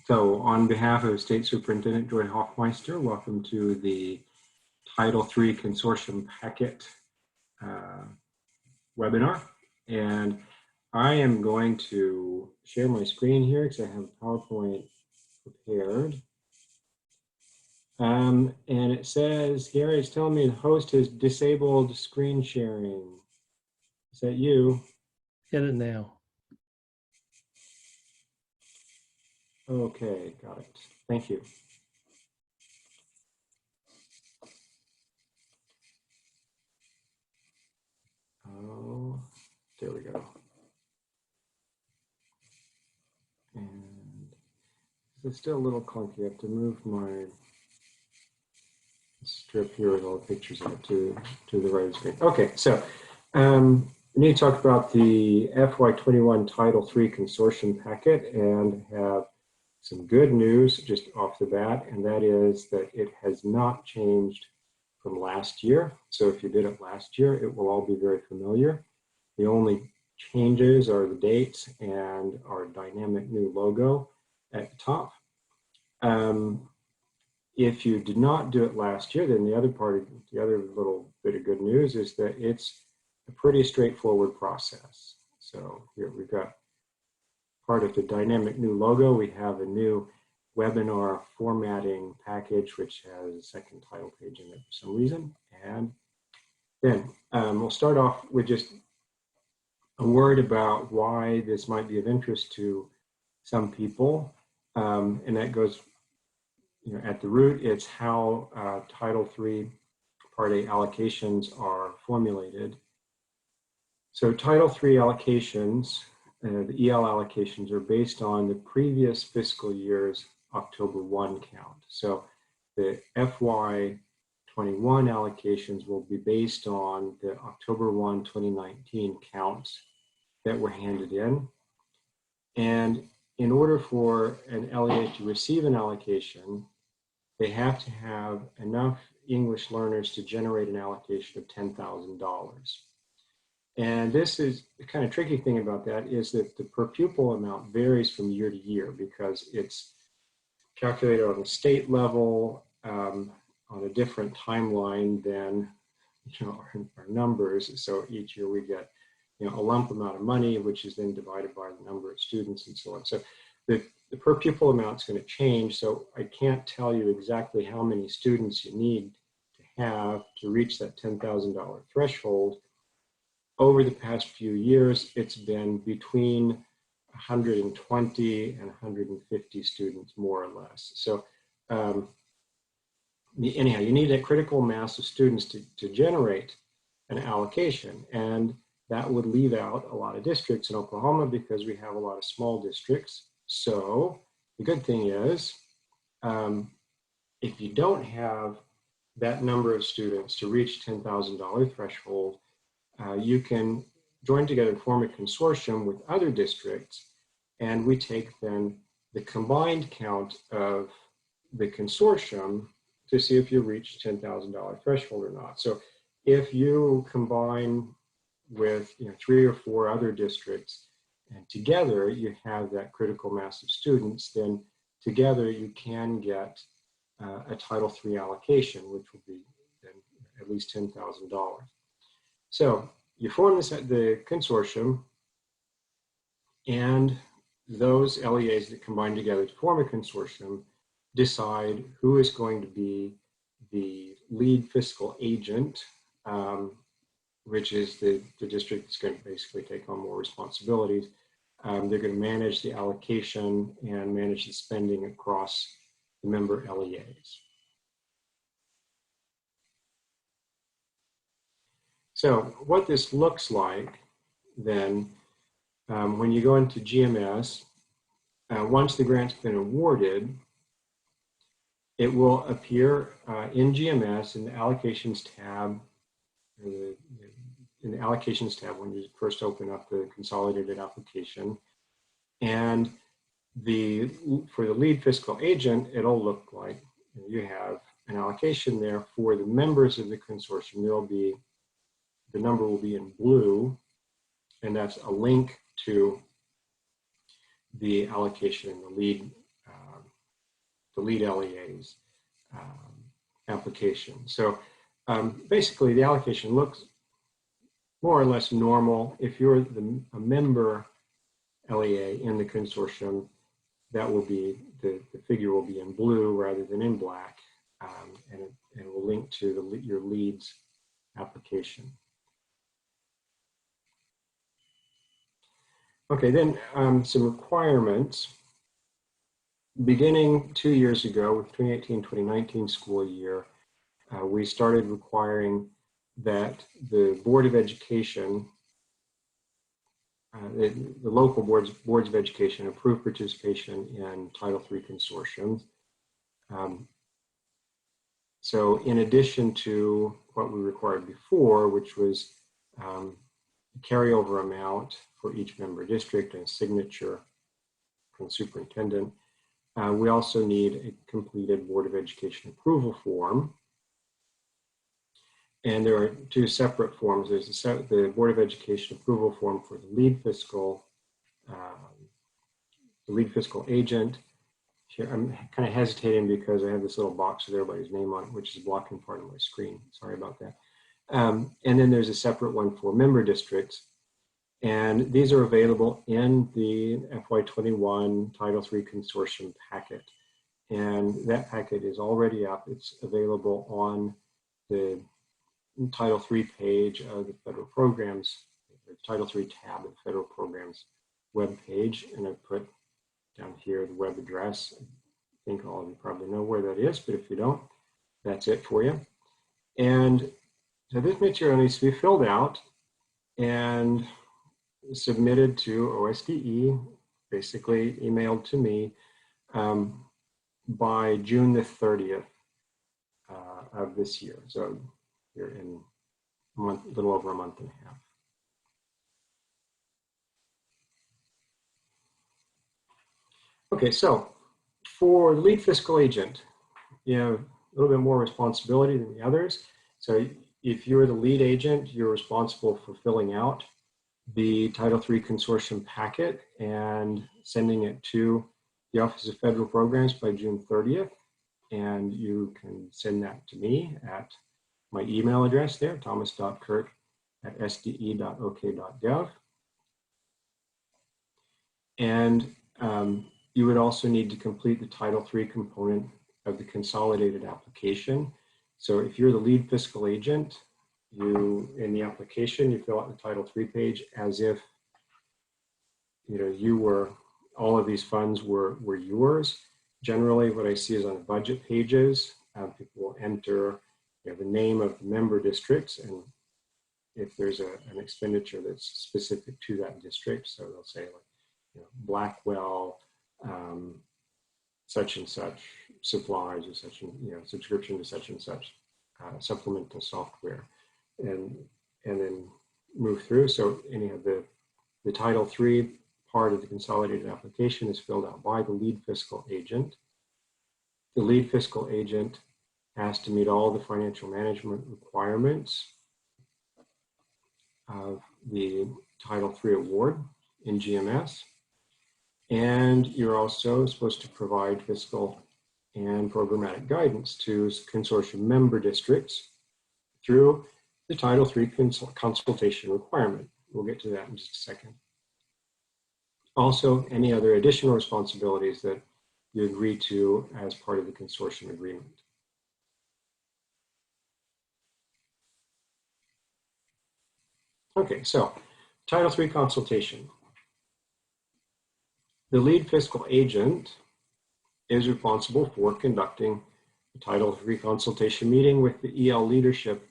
So on behalf of State Superintendent Joy Hoffmeister, welcome to the Title III Consortium Packet webinar. And I am going to share my screen here because I have a PowerPoint prepared. And it says, Gary is telling me the host has disabled screen sharing. Is that you? Get it now. Okay, got it. Thank you. Oh, there we go. And it's still a little clunky. I have to move my strip here with all the pictures in it to the right of the screen. Okay, so we need to talk about the FY21 Title III Consortium packet and have some good news just off the bat, and that is that it has not changed from last year. So if you did it last year, it will all be very familiar. The only changes are the dates and our dynamic new logo at the top. If you did not do it last year, then the other little bit of good news is that it's a pretty straightforward process. So here we've got part of the dynamic new logo. We have a new webinar formatting package, which has a second title page in it for some reason. And then we'll start off with just a word about why this might be of interest to some people. And that goes, at the root, it's how Title III Part A allocations are formulated. So Title III allocations, the EL allocations, are based on the previous fiscal year's October 1 count. So the FY21 allocations will be based on the October 1, 2019 counts that were handed in. And in order for an LEA to receive an allocation, they have to have enough English learners to generate an allocation of $10,000. And this is the kind of tricky thing about that is that the per pupil amount varies from year to year because it's calculated on a state level on a different timeline than our numbers. So each year we get a lump amount of money, which is then divided by the number of students and so on. So the per pupil amount is going to change. So I can't tell you exactly how many students you need to have to reach that $10,000 threshold. Over the past few years, it's been between 120 and 150 students, more or less. So anyhow, you need a critical mass of students to generate an allocation. And that would leave out a lot of districts in Oklahoma because we have a lot of small districts. So the good thing is, if you don't have that number of students to reach $10,000 threshold, you can join together and form a consortium with other districts, and we take then the combined count of the consortium to see if you reach $10,000 threshold or not. So if you combine with 3 or 4 other districts, and together you have that critical mass of students, then together you can get a Title III allocation, which will be then at least $10,000. So you form the consortium, and those LEAs that combine together to form a consortium decide who is going to be the lead fiscal agent, which is the district that's going to basically take on more responsibilities. They're going to manage the allocation and manage the spending across the member LEAs. So what this looks like then, when you go into GMS, once the grant's been awarded, it will appear in GMS in the Allocations tab, in the Allocations tab when you first open up the consolidated application. And for the lead fiscal agent, it'll look like you have an allocation there. For the members of the consortium, the number will be in blue, and that's a link to the allocation in the lead the lead LEA's application. So basically, the allocation looks more or less normal. If you're a member LEA in the consortium, that will be, the figure will be in blue rather than in black, and it will link to your lead's application. Okay, then some requirements. Beginning 2 years ago, with 2018-2019 school year, we started requiring that the Board of Education, the local boards of education, approve participation in Title III consortiums. So in addition to what we required before, which was a carryover amount for each member district and a signature from the superintendent, we also need a completed Board of Education approval form. And there are two separate forms. There's the Board of Education approval form for the lead fiscal agent. Here, I'm kind of hesitating because I have this little box with everybody's name on it, which is blocking part of my screen. Sorry about that. And then there's a separate one for member districts. And these are available in the FY21 Title III Consortium packet. And that packet is already up. It's available on the Title III page of the federal programs, the Title III tab of the federal programs web page. And I put down here the web address. I think all of you probably know where that is, but if you don't, that's it for you. And so this material needs to be filled out and submitted to OSDE, basically emailed to me by June the 30th of this year. So you're in a little over a month and a half. Okay, so for the lead fiscal agent, you have a little bit more responsibility than the others. So if you're the lead agent, you're responsible for filling out the Title III Consortium packet and sending it to the Office of Federal Programs by June 30th. And you can send that to me at my email address there, thomas.kirk@sde.ok.gov. And you would also need to complete the Title III component of the consolidated application. So if you're the lead fiscal agent, in the application, you fill out the Title III page as if all of these funds were yours. Generally, what I see is on the budget pages, people will enter the name of the member districts, and if there's an expenditure that's specific to that district, so they'll say like Blackwell, such and such supplies, or such and subscription to such and such supplemental software, and then move through. So anyhow, the Title III part of the consolidated application is filled out by the lead fiscal agent. The lead fiscal agent has to meet all the financial management requirements of the Title III award in GMS. And you're also supposed to provide fiscal and programmatic guidance to consortium member districts through the Title III consultation requirement. We'll get to that in just a second. Also, any other additional responsibilities that you agree to as part of the consortium agreement. Okay, so Title III consultation. The lead fiscal agent is responsible for conducting a Title III consultation meeting with the EL leadership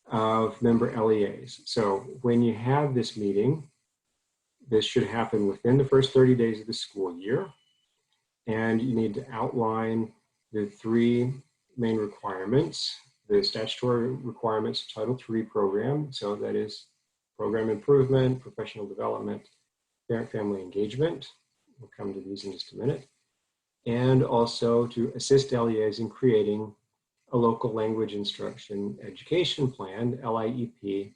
of member LEAs. So when you have this meeting, this should happen within the first 30 days of the school year. And you need to outline the three main requirements, the statutory requirements of Title III program. So that is program improvement, professional development, parent-family engagement. We'll come to these in just a minute. And also to assist LEAs in creating a local language instruction education plan, LIEP,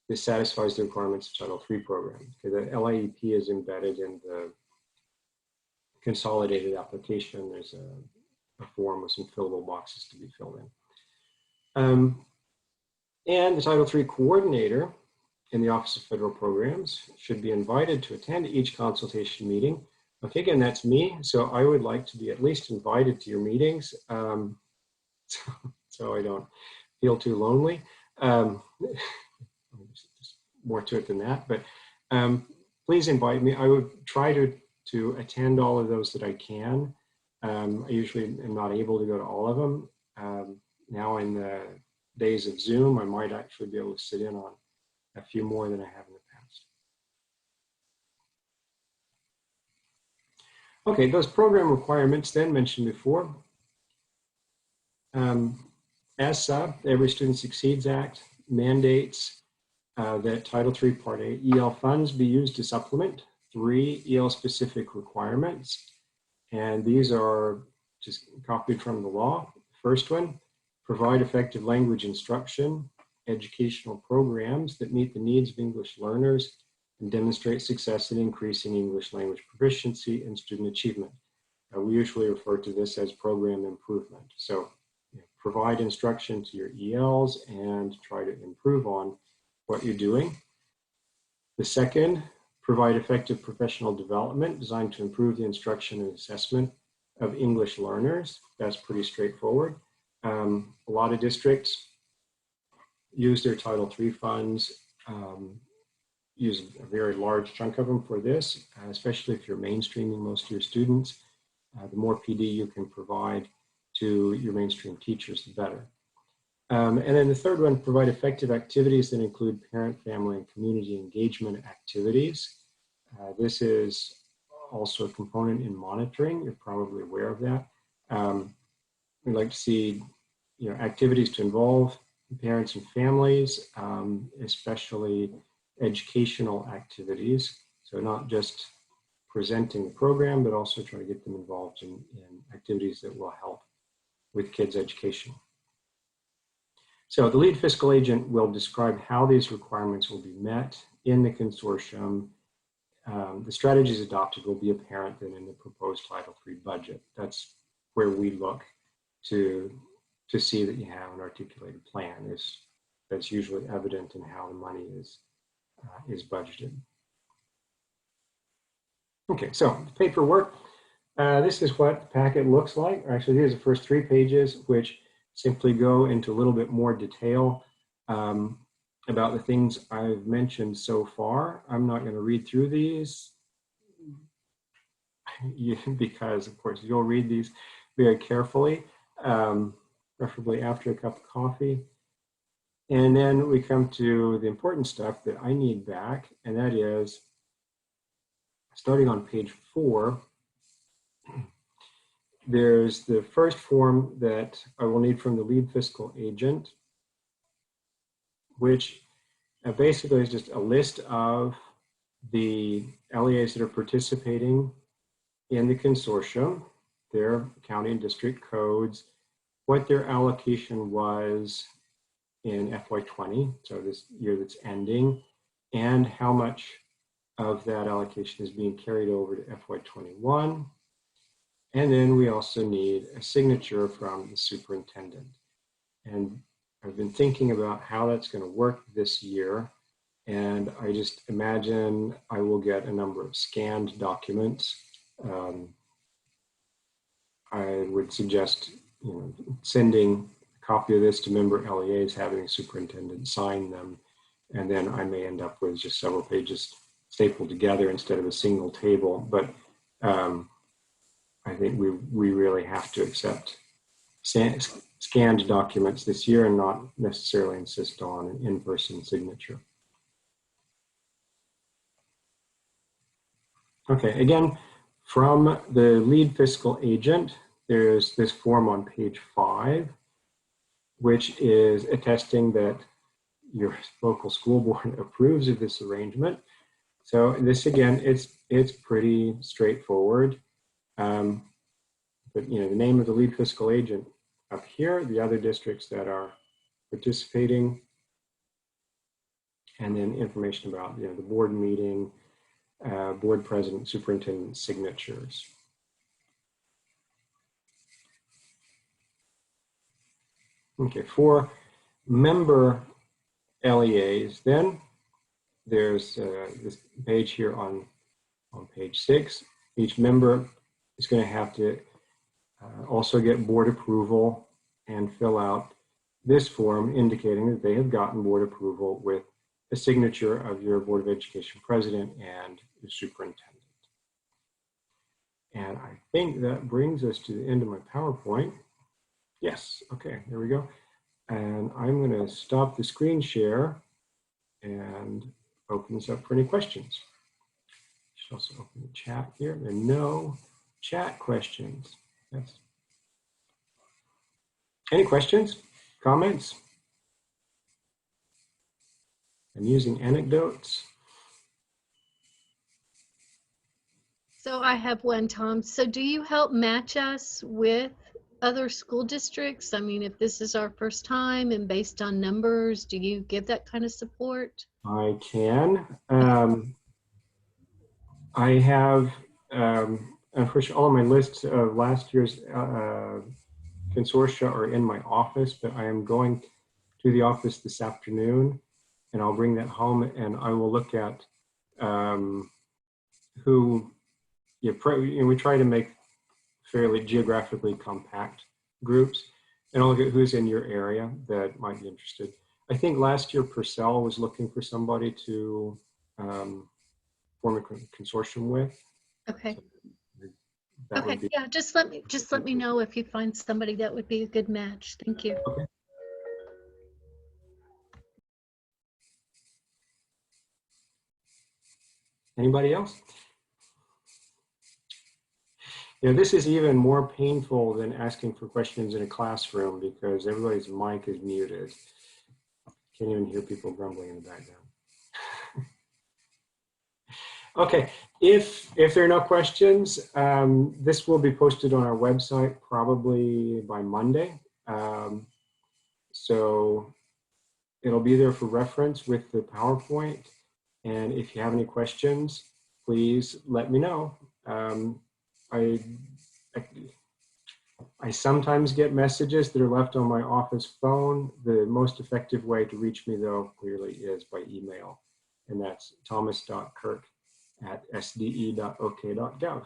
that satisfies the requirements of Title III program. Okay, the LIEP is embedded in the consolidated application. There's a form with some fillable boxes to be filled in. And the Title III coordinator in the Office of Federal Programs should be invited to attend each consultation meeting. Okay, again, that's me. So I would like to be at least invited to your meetings so I don't feel too lonely. There's more to it than that, but please invite me. I would try to attend all of those that I can. I usually am not able to go to all of them. Now in the days of Zoom, I might actually be able to sit in on a few more than I have in the past. Okay, those program requirements then mentioned before. ESSA, the Every Student Succeeds Act, mandates that Title III Part A EL funds be used to supplement 3 EL-specific requirements. And these are just copied from the law. First one, provide effective language instruction, educational programs that meet the needs of English learners and demonstrate success in increasing English language proficiency and student achievement. We usually refer to this as program improvement. So provide instruction to your ELs and try to improve on what you're doing. The second, provide effective professional development designed to improve the instruction and assessment of English learners. That's pretty straightforward. A lot of districts use their Title III funds, use a very large chunk of them for this, especially if you're mainstreaming most of your students. The more PD you can provide to your mainstream teachers, the better. And then the third one, provide effective activities that include parent, family, and community engagement activities. This is also a component in monitoring. You're probably aware of that. We'd like to see activities to involve parents and families, especially educational activities. So not just presenting the program, but also trying to get them involved in activities that will help with kids' education. So the lead fiscal agent will describe how these requirements will be met in the consortium. The strategies adopted will be apparent then in the proposed Title III budget. That's where we look to see that you have an articulated plan. That's usually evident in how the money is budgeted. Okay, so the paperwork. This is what the packet looks like. Actually, here's the first 3 pages, which simply go into a little bit more detail about the things I've mentioned so far. I'm not going to read through these because, of course, you'll read these very carefully, preferably after a cup of coffee. And then we come to the important stuff that I need back, and that is starting on page 4. There's the first form that I will need from the lead fiscal agent, which basically is just a list of the LEAs that are participating in the consortium, their county and district codes, what their allocation was in FY20, so this year that's ending, and how much of that allocation is being carried over to FY21. And then we also need a signature from the superintendent. And I've been thinking about how that's going to work this year. And I just imagine I will get a number of scanned documents. I would suggest sending a copy of this to member LEAs, having the superintendent sign them. And then I may end up with just several pages stapled together instead of a single table. But I think we really have to accept scanned documents this year and not necessarily insist on an in-person signature. Okay, again, from the lead fiscal agent, there's this form on page 5, which is attesting that your local school board approves of this arrangement. So this, again, it's pretty straightforward. But the name of the lead fiscal agent up here, the other districts that are participating, and then information about the board meeting, board president, superintendent signatures. Okay, for member LEAs, then there's this page here on page 6. Each member is going to have to also get board approval and fill out this form indicating that they have gotten board approval with the signature of your Board of Education president and the superintendent. And I think that brings us to the end of my PowerPoint. Yes, okay, there we go. And I'm going to stop the screen share and open this up for any questions. I should also open the chat here. There are no chat questions. Yes. Any questions, comments? Amusing anecdotes? So I have one, Tom. So do you help match us with other school districts? I mean, if this is our first time and based on numbers, do you give that kind of support? I can. I have, unfortunately, all of my lists of last year's consortia are in my office, but I am going to the office this afternoon, and I'll bring that home, and I will look at who, we try to make fairly geographically compact groups, and I'll look at who's in your area that might be interested. I think last year Purcell was looking for somebody to form a consortium with. Okay. So okay. Yeah. Just let me know if you find somebody that would be a good match. Thank you. Okay. Anybody else? This is even more painful than asking for questions in a classroom because everybody's mic is muted. Can't even hear people grumbling in the background. Okay, if there are no questions, this will be posted on our website probably by Monday. So it'll be there for reference with the PowerPoint. And if you have any questions, please let me know. I sometimes get messages that are left on my office phone. The most effective way to reach me, though, clearly is by email. And that's thomas.kirk@sde.ok.gov.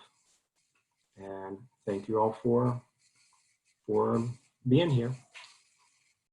And thank you all for being here.